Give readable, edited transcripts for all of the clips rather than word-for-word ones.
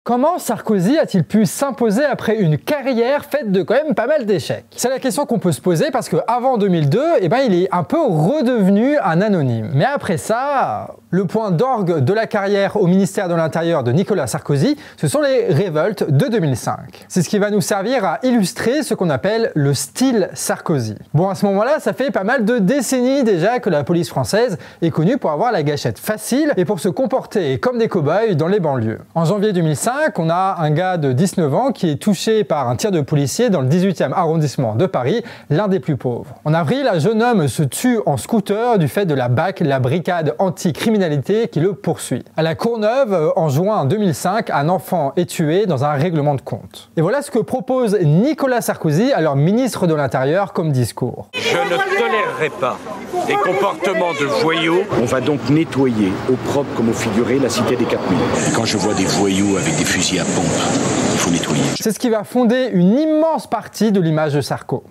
Comment Sarkozy a-t-il pu s'imposer après une carrière faite de quand même pas mal d'échecs? C'est la question qu'on peut se poser parce qu'avant 2002, il est un peu redevenu un anonyme. Mais après ça, le point d'orgue de la carrière au ministère de l'Intérieur de Nicolas Sarkozy, ce sont les révoltes de 2005. C'est ce qui va nous servir à illustrer ce qu'on appelle le style Sarkozy. Bon, à ce moment-là, ça fait pas mal de décennies déjà que la police française est connue pour avoir la gâchette facile et pour se comporter comme des cow-boys dans les banlieues. En janvier 2005, on a un gars de 19 ans qui est touché par un tir de policier dans le 18e arrondissement de Paris, l'un des plus pauvres. En avril, un jeune homme se tue en scooter du fait de la BAC, la brigade anti-criminalité, qui le poursuit. À la Courneuve, en juin 2005, un enfant est tué dans un règlement de compte. Et voilà ce que propose Nicolas Sarkozy, alors ministre de l'Intérieur, comme discours. Je ne tolérerai pas les comportements de voyous. On va donc nettoyer au propre comme au figuré la cité des 4000. Quand je vois des voyous avec des fusils à pompe, il faut nettoyer. C'est ce qui va fonder une immense partie de l'image de Sarko.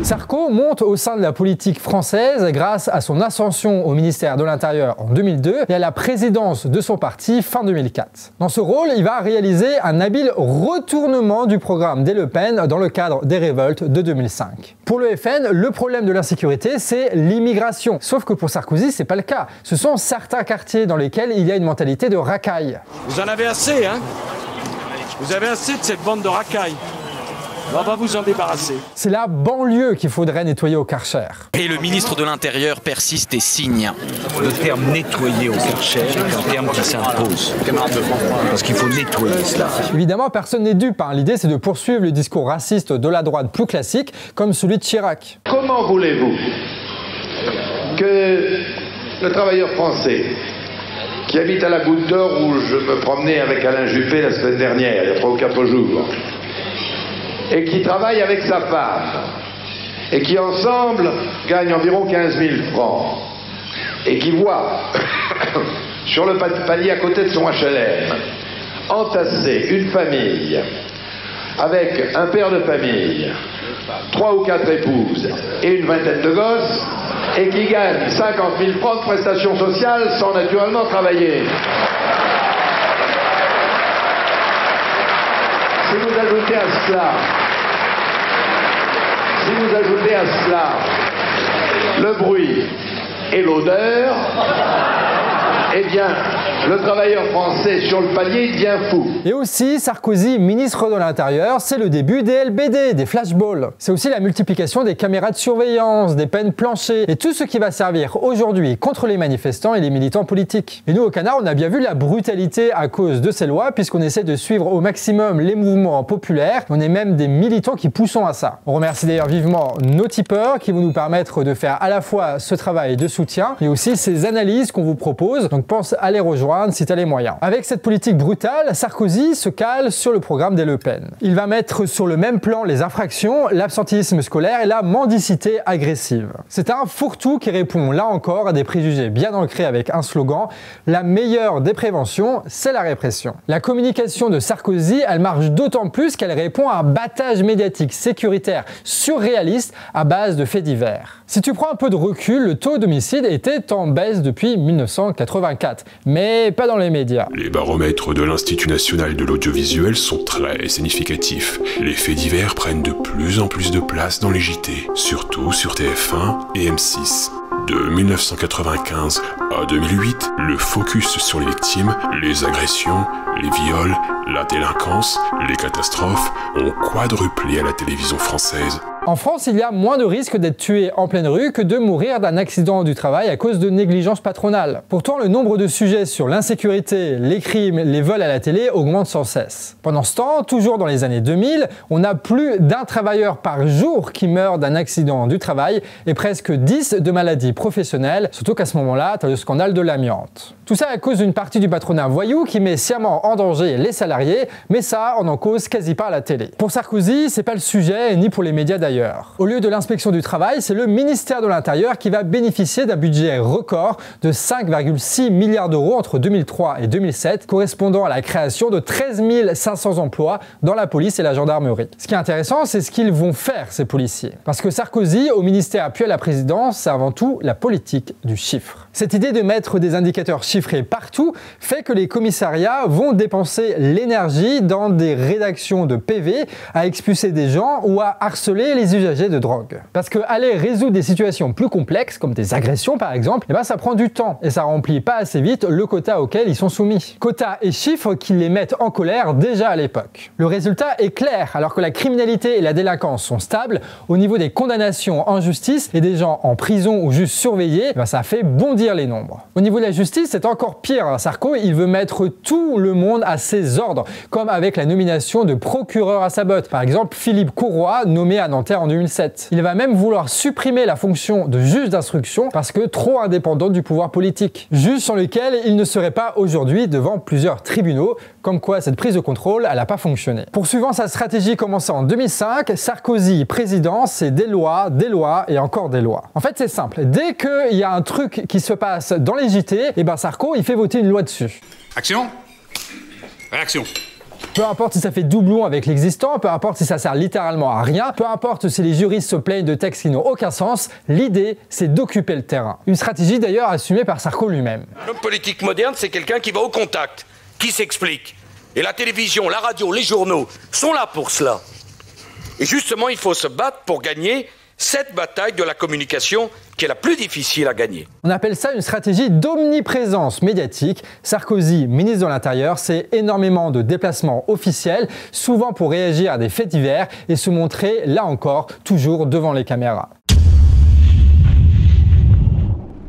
Sarko monte au sein de la politique française grâce à son ascension au ministère de l'Intérieur en 2002 et à la présidence de son parti fin 2004. Dans ce rôle, il va réaliser un habile retournement du programme des Le Pen dans le cadre des révoltes de 2005. Pour le FN, le problème de l'insécurité, c'est l'immigration. Sauf que pour Sarkozy, c'est pas le cas. Ce sont certains quartiers dans lesquels il y a une mentalité de racaille. Vous en avez assez, hein? Vous avez assez de cette bande de racailles. On va vous en débarrasser. C'est la banlieue qu'il faudrait nettoyer au Karcher. Et le ministre de l'Intérieur persiste et signe. Le terme nettoyer au Karcher est un terme qui s'impose. Parce qu'il faut nettoyer cela. Évidemment, personne n'est dupe. L'idée, c'est de poursuivre le discours raciste de la droite plus classique, comme celui de Chirac. Comment voulez-vous que le travailleur français qui habite à la Goutte d'Or où je me promenais avec Alain Juppé la semaine dernière, il y a 3 ou 4 jours, et qui travaille avec sa femme, et qui ensemble gagne environ 15 000 francs, et qui voit sur le palier à côté de son HLM entasser une famille avec un père de famille, 3 ou 4 épouses et une vingtaine de gosses, et qui gagne 50 000 francs de prestations sociales sans naturellement travailler. Si vous ajoutez à cela le bruit et l'odeur, eh bien, le travailleur français sur le palier devient fou. Et aussi, Sarkozy, ministre de l'Intérieur, c'est le début des LBD, des flashballs. C'est aussi la multiplication des caméras de surveillance, des peines planchées, et tout ce qui va servir aujourd'hui contre les manifestants et les militants politiques. Et nous, au Canard, on a bien vu la brutalité à cause de ces lois, puisqu'on essaie de suivre au maximum les mouvements populaires. On est même des militants qui poussent à ça. On remercie d'ailleurs vivement nos tipeurs qui vont nous permettre de faire à la fois ce travail de soutien, et aussi ces analyses qu'on vous propose. Donc pense à les rejoindre si tu as les moyens. Avec cette politique brutale, Sarkozy se cale sur le programme des Le Pen. Il va mettre sur le même plan les infractions, l'absentéisme scolaire et la mendicité agressive. C'est un fourre-tout qui répond là encore à des préjugés bien ancrés avec un slogan « La meilleure des préventions, c'est la répression ». La communication de Sarkozy, elle marche d'autant plus qu'elle répond à un battage médiatique sécuritaire surréaliste à base de faits divers. Si tu prends un peu de recul, le taux d'homicide était en baisse depuis 1984, mais pas dans les médias. Les baromètres de l'Institut national de l'audiovisuel sont très significatifs. Les faits divers prennent de plus en plus de place dans les JT, surtout sur TF1 et M6. De 1995 à 2008, le focus sur les victimes, les agressions, les viols, la délinquance, les catastrophes ont quadruplé à la télévision française. En France, il y a moins de risques d'être tué en pleine rue que de mourir d'un accident du travail à cause de négligence patronale. Pourtant, le nombre de sujets sur l'insécurité, les crimes, les vols à la télé augmente sans cesse. Pendant ce temps, toujours dans les années 2000, on a plus d'un travailleur par jour qui meurt d'un accident du travail et presque 10 de maladies professionnelles, surtout qu'à ce moment-là, tu as le scandale de l'amiante. Tout ça à cause d'une partie du patronat voyou qui met sciemment en danger les salariés, mais ça, on en cause quasi pas à la télé. Pour Sarkozy, c'est pas le sujet, ni pour les médias d'ailleurs. Au lieu de l'inspection du travail, c'est le ministère de l'Intérieur qui va bénéficier d'un budget record de 5,6 milliards d'euros entre 2003 et 2007, correspondant à la création de 13 500 emplois dans la police et la gendarmerie. Ce qui est intéressant, c'est ce qu'ils vont faire, ces policiers. Parce que Sarkozy, au ministère puis à la présidence, c'est avant tout la politique du chiffre. Cette idée de mettre des indicateurs chiffrés partout fait que les commissariats vont dépenser l'énergie dans des rédactions de PV à expulser des gens ou à harceler les usagers de drogue. Parce que aller résoudre des situations plus complexes, comme des agressions par exemple, ça prend du temps et ça remplit pas assez vite le quota auquel ils sont soumis. Quotas et chiffres qui les mettent en colère déjà à l'époque. Le résultat est clair, alors que la criminalité et la délinquance sont stables, au niveau des condamnations en justice et des gens en prison ou juste surveillés, ça fait bondir les nombres. Au niveau de la justice, c'est encore pire. Sarko, il veut mettre tout le monde à ses ordres, comme avec la nomination de procureur à sa botte. Par exemple, Philippe Courroy, nommé à Nanterre en 2007. Il va même vouloir supprimer la fonction de juge d'instruction parce que trop indépendante du pouvoir politique. Juge sans lequel il ne serait pas aujourd'hui devant plusieurs tribunaux, comme quoi cette prise de contrôle, elle n'a pas fonctionné. Poursuivant sa stratégie commencée en 2005, Sarkozy, président, c'est des lois et encore des lois. En fait, c'est simple. Dès qu'il y a un truc qui se passe dans les JT, Sarko, il fait voter une loi dessus. Action. Réaction. Peu importe si ça fait doublon avec l'existant, peu importe si ça sert littéralement à rien, peu importe si les juristes se plaignent de textes qui n'ont aucun sens, l'idée, c'est d'occuper le terrain. Une stratégie d'ailleurs assumée par Sarko lui-même. L'homme politique moderne, c'est quelqu'un qui va au contact, qui s'explique. Et la télévision, la radio, les journaux sont là pour cela. Et justement, il faut se battre pour gagner cette bataille de la communication qui est la plus difficile à gagner. On appelle ça une stratégie d'omniprésence médiatique. Sarkozy, ministre de l'Intérieur, c'est énormément de déplacements officiels, souvent pour réagir à des faits divers et se montrer, là encore, toujours devant les caméras.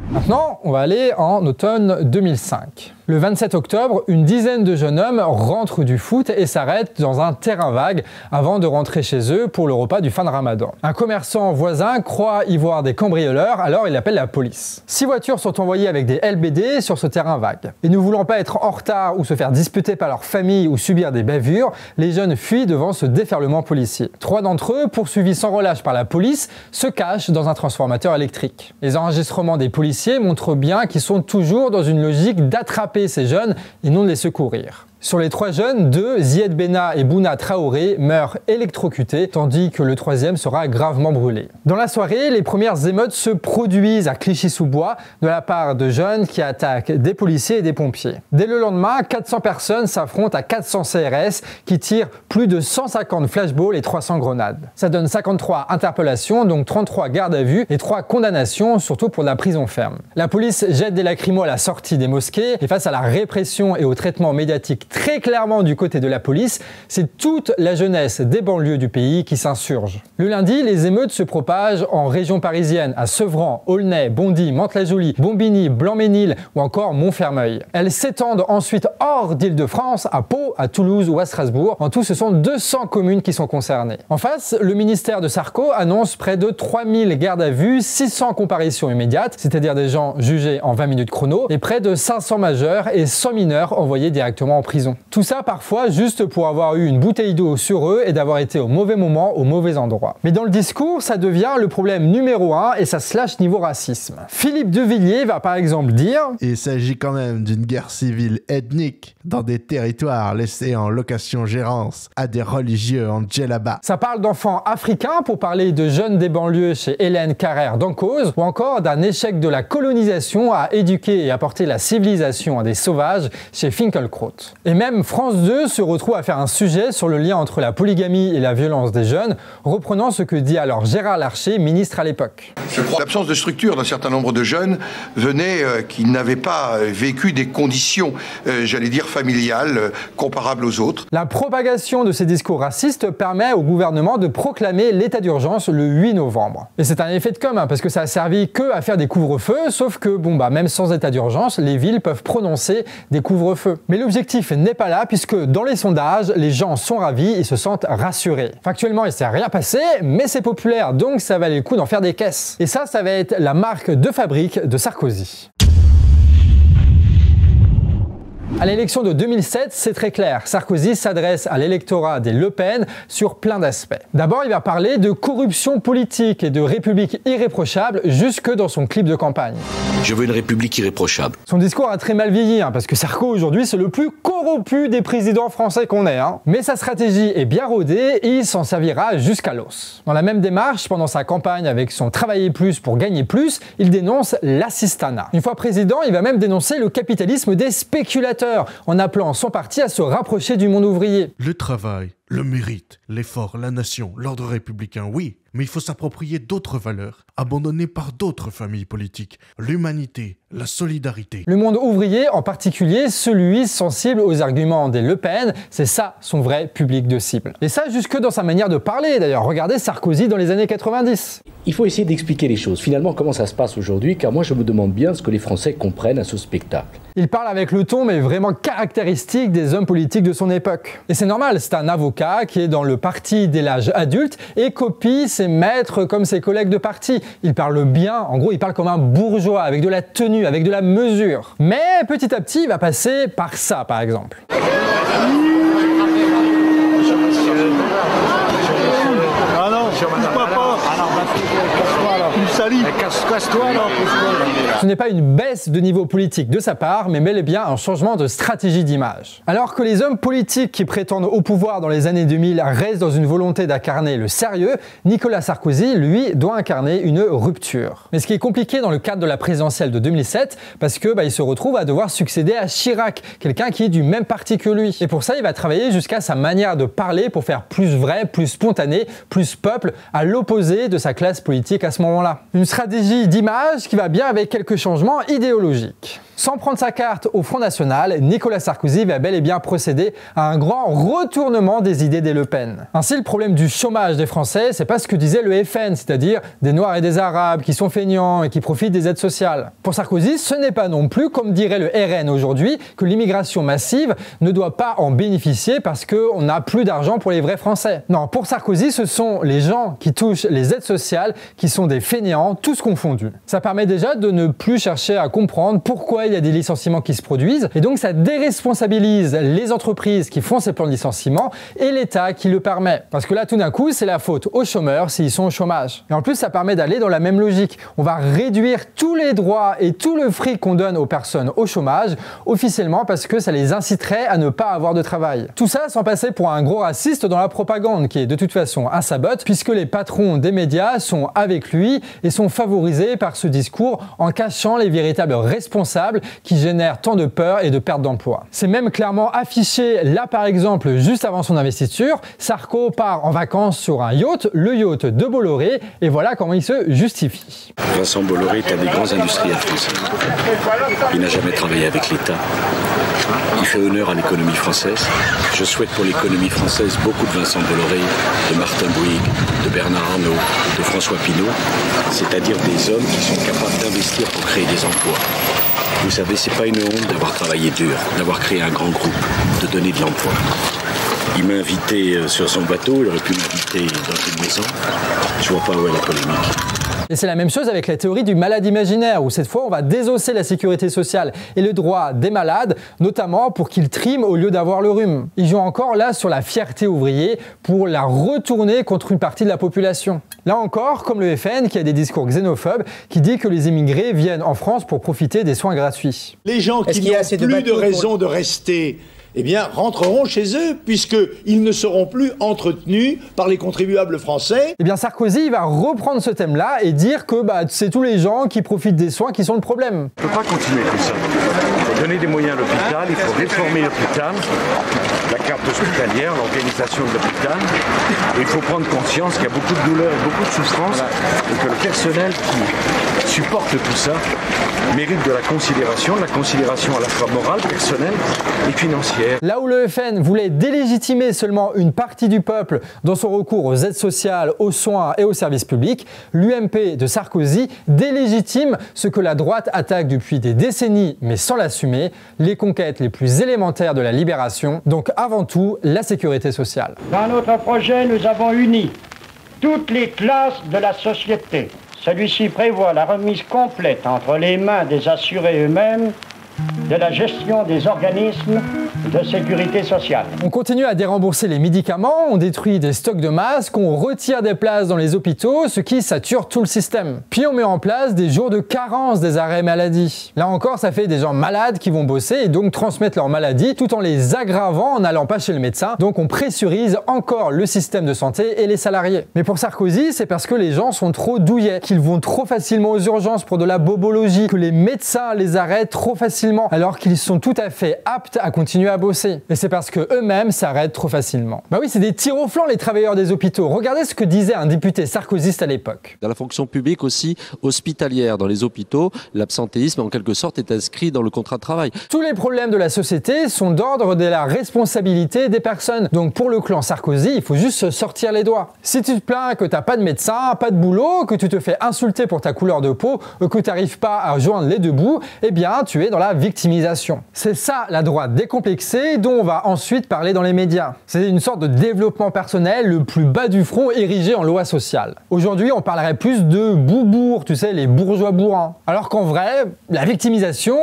Maintenant, on va aller en automne 2005. Le 27 octobre, une dizaine de jeunes hommes rentrent du foot et s'arrêtent dans un terrain vague avant de rentrer chez eux pour le repas du fin de Ramadan. Un commerçant voisin croit y voir des cambrioleurs, alors il appelle la police. 6 voitures sont envoyées avec des LBD sur ce terrain vague. Et ne voulant pas être en retard ou se faire disputer par leur famille ou subir des bavures, les jeunes fuient devant ce déferlement policier. 3 d'entre eux, poursuivis sans relâche par la police, se cachent dans un transformateur électrique. Les enregistrements des policiers montrent bien qu'ils sont toujours dans une logique d'attraper ces jeunes et non de les secourir. Sur les 3 jeunes, 2, Zied Benna et Bouna Traoré, meurent électrocutés, tandis que le 3e sera gravement brûlé. Dans la soirée, les premières émeutes se produisent à Clichy-sous-Bois de la part de jeunes qui attaquent des policiers et des pompiers. Dès le lendemain, 400 personnes s'affrontent à 400 CRS qui tirent plus de 150 flashballs et 300 grenades. Ça donne 53 interpellations, donc 33 gardes à vue et 3 condamnations, surtout pour de la prison ferme. La police jette des lacrymos à la sortie des mosquées et face à la répression et au traitement médiatique très clairement du côté de la police, c'est toute la jeunesse des banlieues du pays qui s'insurge. Le lundi, les émeutes se propagent en région parisienne, à Sevran, Aulnay, Bondy, Mantes-la-Jolie, Bombigny, Blanc-Ménil ou encore Montfermeil. Elles s'étendent ensuite hors d'Île-de-France, à Pau, à Toulouse ou à Strasbourg. En tout, ce sont 200 communes qui sont concernées. En face, le ministère de Sarko annonce près de 3000 gardes à vue, 600 comparutions immédiates, c'est-à-dire des gens jugés en 20 minutes chrono, et près de 500 majeurs et 100 mineurs envoyés directement en prison. Tout ça parfois juste pour avoir eu une bouteille d'eau sur eux et d'avoir été au mauvais moment, au mauvais endroit. Mais dans le discours, ça devient le problème numéro 1 et ça se lâche niveau racisme. Philippe de Villiers va par exemple dire « Il s'agit quand même d'une guerre civile ethnique dans des territoires laissés en location-gérance à des religieux en djellaba. » Ça parle d'enfants africains pour parler de jeunes des banlieues chez Hélène Carrère d'Encausse ou encore d'un échec de la colonisation à éduquer et apporter la civilisation à des sauvages chez Finkielkraut. Et même France 2 se retrouve à faire un sujet sur le lien entre la polygamie et la violence des jeunes, reprenant ce que dit alors Gérard Larcher, ministre à l'époque. L'absence de structure d'un certain nombre de jeunes venait qui n'avaient pas vécu des conditions, j'allais dire familiales, comparables aux autres. La propagation de ces discours racistes permet au gouvernement de proclamer l'état d'urgence le 8 novembre. Et c'est un effet de com', parce que ça a servi que à faire des couvre-feux, sauf que même sans état d'urgence, les villes peuvent prononcer des couvre-feux. Mais l'objectif n'est pas là, puisque dans les sondages, les gens sont ravis et se sentent rassurés. Factuellement, il ne s'est rien passé, mais c'est populaire, donc ça valait le coup d'en faire des caisses. Et ça va être la marque de fabrique de Sarkozy. À l'élection de 2007, c'est très clair. Sarkozy s'adresse à l'électorat des Le Pen sur plein d'aspects. D'abord, il va parler de corruption politique et de république irréprochable jusque dans son clip de campagne. Je veux une république irréprochable. Son discours a très mal vieilli, parce que Sarko aujourd'hui c'est le plus corrompu des présidents français qu'on ait. Mais sa stratégie est bien rodée et il s'en servira jusqu'à l'os. Dans la même démarche, pendant sa campagne avec son travailler plus pour gagner plus, il dénonce l'assistanat. Une fois président, il va même dénoncer le capitalisme des spéculateurs en appelant son parti à se rapprocher du monde ouvrier. Le travail, le mérite, l'effort, la nation, l'ordre républicain, oui, mais il faut s'approprier d'autres valeurs, abandonnées par d'autres familles politiques, l'humanité, la solidarité. Le monde ouvrier, en particulier celui sensible aux arguments des Le Pen, c'est ça son vrai public de cible. Et ça jusque dans sa manière de parler d'ailleurs, regardez Sarkozy dans les années 90. Il faut essayer d'expliquer les choses, finalement comment ça se passe aujourd'hui, car moi je me demande bien ce que les Français comprennent à ce spectacle. Il parle avec le ton mais vraiment caractéristique des hommes politiques de son époque. Et c'est normal, c'est un avocat qui est dans le parti dès l'âge adulte et copie ses maîtres comme ses collègues de parti. Il parle bien, en gros il parle comme un bourgeois, avec de la tenue, avec de la mesure. Mais petit à petit il va passer par ça par exemple. Ah non, Ce n'est pas une baisse de niveau politique de sa part, mais bel et bien un changement de stratégie d'image. Alors que les hommes politiques qui prétendent au pouvoir dans les années 2000 restent dans une volonté d'incarner le sérieux, Nicolas Sarkozy, lui, doit incarner une rupture. Mais ce qui est compliqué dans le cadre de la présidentielle de 2007, parce que il se retrouve à devoir succéder à Chirac, quelqu'un qui est du même parti que lui. Et pour ça, il va travailler jusqu'à sa manière de parler pour faire plus vrai, plus spontané, plus peuple, à l'opposé de sa classe politique à ce moment-là. Une stratégie d'image qui va bien avec quelques changements idéologiques. Sans prendre sa carte au Front National, Nicolas Sarkozy va bel et bien procéder à un grand retournement des idées des Le Pen. Ainsi, le problème du chômage des Français, c'est pas ce que disait le FN, c'est-à-dire des Noirs et des Arabes qui sont feignants et qui profitent des aides sociales. Pour Sarkozy, ce n'est pas non plus, comme dirait le RN aujourd'hui, que l'immigration massive ne doit pas en bénéficier parce qu'on n'a plus d'argent pour les vrais Français. Non, pour Sarkozy, ce sont les gens qui touchent les aides sociales qui sont des fainéants, tous confondus. Ça permet déjà de ne plus chercher à comprendre pourquoi il y a des licenciements qui se produisent et donc ça déresponsabilise les entreprises qui font ces plans de licenciement et l'État qui le permet. Parce que là tout d'un coup c'est la faute aux chômeurs s'ils sont au chômage. Et en plus ça permet d'aller dans la même logique. On va réduire tous les droits et tout le fric qu'on donne aux personnes au chômage officiellement parce que ça les inciterait à ne pas avoir de travail. Tout ça sans passer pour un gros raciste dans la propagande qui est de toute façon un sabot puisque les patrons des médias sont avec lui et sont favorisés par ce discours en cachant les véritables responsables qui génèrent tant de peur et de perte d'emploi. C'est même clairement affiché là par exemple juste avant son investiture, Sarko part en vacances sur un yacht, le yacht de Bolloré et voilà comment il se justifie. Vincent Bolloré est un des grands industriels français. Il n'a jamais travaillé avec l'État. Il fait honneur à l'économie française. Je souhaite pour l'économie française beaucoup de Vincent Bolloré, de Martin Bouygues, de Bernard Arnault, de François Pinault, c'est-à-dire des hommes qui sont capables d'investir pour créer des emplois. Vous savez, c'est pas une honte d'avoir travaillé dur, d'avoir créé un grand groupe, de donner de l'emploi. Il m'a invité sur son bateau, il aurait pu m'inviter dans une maison. Je vois pas où est la polémique. Et c'est la même chose avec la théorie du malade imaginaire, où cette fois on va désosser la sécurité sociale et le droit des malades, notamment pour qu'ils triment au lieu d'avoir le rhume. Ils jouent encore là sur la fierté ouvrier pour la retourner contre une partie de la population. Là encore, comme le FN qui a des discours xénophobes, qui dit que les immigrés viennent en France pour profiter des soins gratuits. Les gens qui n'ont plus de raison de rester, eh bien, rentreront chez eux, puisqu'ils ne seront plus entretenus par les contribuables français. Eh bien, Sarkozy va reprendre ce thème-là et dire que c'est tous les gens qui profitent des soins qui sont le problème. On ne peut pas continuer comme ça. Il faut donner des moyens à l'hôpital, il faut réformer l'hôpital, la carte hospitalière, l'organisation de l'hôpital. Il faut prendre conscience qu'il y a beaucoup de douleurs et beaucoup de souffrances et que le personnel qui supporte tout ça mérite de la considération à la fois morale, personnelle et financière. Là où le FN voulait délégitimer seulement une partie du peuple dans son recours aux aides sociales, aux soins et aux services publics, l'UMP de Sarkozy délégitime ce que la droite attaque depuis des décennies mais sans l'assumer, les conquêtes les plus élémentaires de la libération, donc avant tout la sécurité sociale. Dans notre projet, nous avons uni toutes les classes de la société. Celui-ci prévoit la remise complète entre les mains des assurés eux-mêmes de la gestion des organismes de sécurité sociale. On continue à dérembourser les médicaments, on détruit des stocks de masques, on retire des places dans les hôpitaux, ce qui sature tout le système. Puis on met en place des jours de carence des arrêts maladie. Là encore, ça fait des gens malades qui vont bosser et donc transmettre leur maladie tout en les aggravant en n'allant pas chez le médecin. Donc on pressurise encore le système de santé et les salariés. Mais pour Sarkozy, c'est parce que les gens sont trop douillets, qu'ils vont trop facilement aux urgences pour de la bobologie, que les médecins les arrêtent trop facilement, alors qu'ils sont tout à fait aptes à continuer à bosser. Et c'est parce que eux-mêmes s'arrêtent trop facilement. Bah oui, c'est des tirs au flanc les travailleurs des hôpitaux. Regardez ce que disait un député sarkozyste à l'époque. Dans la fonction publique aussi hospitalière, dans les hôpitaux, l'absentéisme en quelque sorte est inscrit dans le contrat de travail. Tous les problèmes de la société sont d'ordre de la responsabilité des personnes. Donc pour le clan Sarkozy, il faut juste se sortir les doigts. Si tu te plains que t'as pas de médecin, pas de boulot, que tu te fais insulter pour ta couleur de peau, que tu n'arrives pas à joindre les deux bouts, eh bien tu es dans la victimisation. C'est ça la droite décomplexée dont on va ensuite parler dans les médias. C'est une sorte de développement personnel le plus bas du front érigé en loi sociale. Aujourd'hui, on parlerait plus de boubours, tu sais, les bourgeois bourrins. Alors qu'en vrai, la victimisation,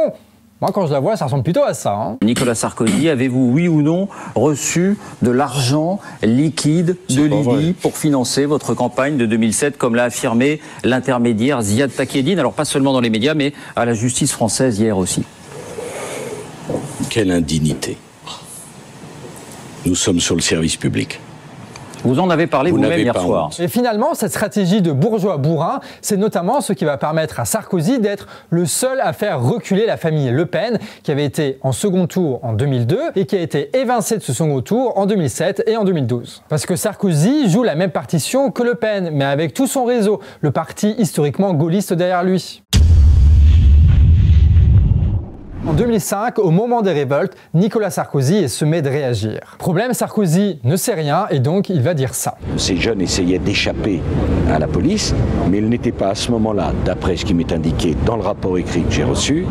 moi quand je la vois, ça ressemble plutôt à ça. Hein. Nicolas Sarkozy, avez-vous, oui ou non, reçu de l'argent liquide de Libye pour financer votre campagne de 2007, comme l'a affirmé l'intermédiaire Ziad Takedine, alors pas seulement dans les médias, mais à la justice française hier aussi? Quelle indignité. Nous sommes sur le service public. Vous en avez parlé vous-même hier soir. Et finalement, cette stratégie de bourgeois bourrin, c'est notamment ce qui va permettre à Sarkozy d'être le seul à faire reculer la famille Le Pen, qui avait été en second tour en 2002 et qui a été évincée de ce second tour en 2007 et en 2012. Parce que Sarkozy joue la même partition que Le Pen, mais avec tout son réseau, le parti historiquement gaulliste derrière lui. En 2005, au moment des révoltes, Nicolas Sarkozy est sommé de réagir. Problème, Sarkozy ne sait rien et donc il va dire ça. Ces jeunes essayaient d'échapper à la police, mais ils n'étaient pas à ce moment-là, d'après ce qui m'est indiqué dans le rapport écrit que j'ai reçu,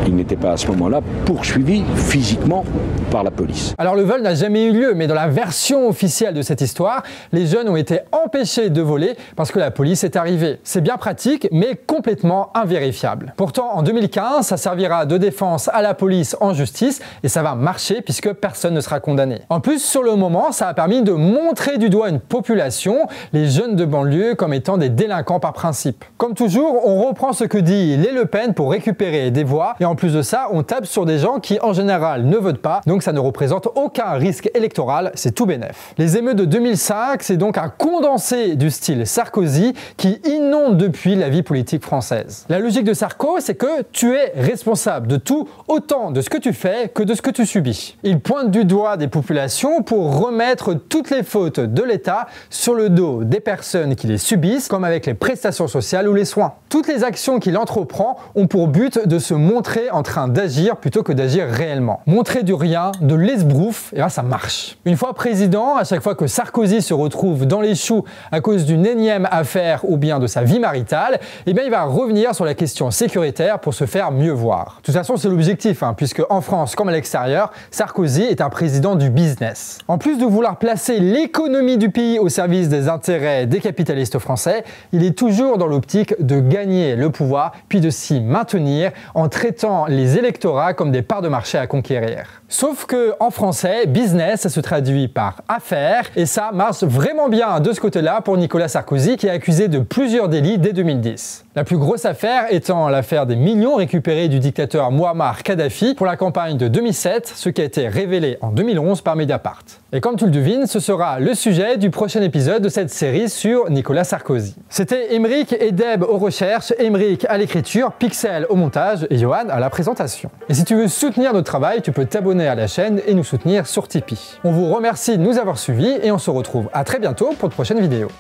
ils n'étaient pas à ce moment-là poursuivis physiquement par la police. Alors le vol n'a jamais eu lieu, mais dans la version officielle de cette histoire, les jeunes ont été empêchés de voler parce que la police est arrivée. C'est bien pratique, mais complètement invérifiable. Pourtant, en 2015, ça servira de défense à la police en justice et ça va marcher puisque personne ne sera condamné. En plus, sur le moment, ça a permis de montrer du doigt une population, les jeunes de banlieue, comme étant des délinquants par principe. Comme toujours, on reprend ce que dit les Le Pen pour récupérer des voix et en plus de ça, on tape sur des gens qui en général ne votent pas, donc ça ne représente aucun risque électoral, c'est tout bénef. Les émeutes de 2005, c'est donc un condensé du style Sarkozy qui inonde depuis la vie politique française. La logique de Sarko, c'est que tu es responsable de tout, autant de ce que tu fais que de ce que tu subis. Il pointe du doigt des populations pour remettre toutes les fautes de l'État sur le dos des personnes qui les subissent, comme avec les prestations sociales ou les soins. Toutes les actions qu'il entreprend ont pour but de se montrer en train d'agir plutôt que d'agir réellement. Montrer du rien, de l'esbrouf, et bien ça marche. Une fois président, à chaque fois que Sarkozy se retrouve dans les choux à cause d'une énième affaire ou bien de sa vie maritale, et bien il va revenir sur la question sécuritaire pour se faire mieux voir. De toute façon, c'est l'objectif, puisque en France comme à l'extérieur, Sarkozy est un président du business. En plus de vouloir placer l'économie du pays au service des intérêts des capitalistes français, il est toujours dans l'optique de gagner le pouvoir, puis de s'y maintenir en traitant les électorats comme des parts de marché à conquérir. Sauf que en français, business, ça se traduit par affaires, et ça marche vraiment bien de ce côté-là pour Nicolas Sarkozy, qui est accusé de plusieurs délits dès 2010. La plus grosse affaire étant l'affaire des millions récupérés du dictateur Mouammar Kadhafi pour la campagne de 2007, ce qui a été révélé en 2011 par Mediapart. Et comme tu le devines, ce sera le sujet du prochain épisode de cette série sur Nicolas Sarkozy. C'était Émeric et Deb aux recherches, Émeric à l'écriture, Pixel au montage et Johan à la présentation. Et si tu veux soutenir notre travail, tu peux t'abonner à la chaîne et nous soutenir sur Tipeee. On vous remercie de nous avoir suivis et on se retrouve à très bientôt pour de prochaines vidéos.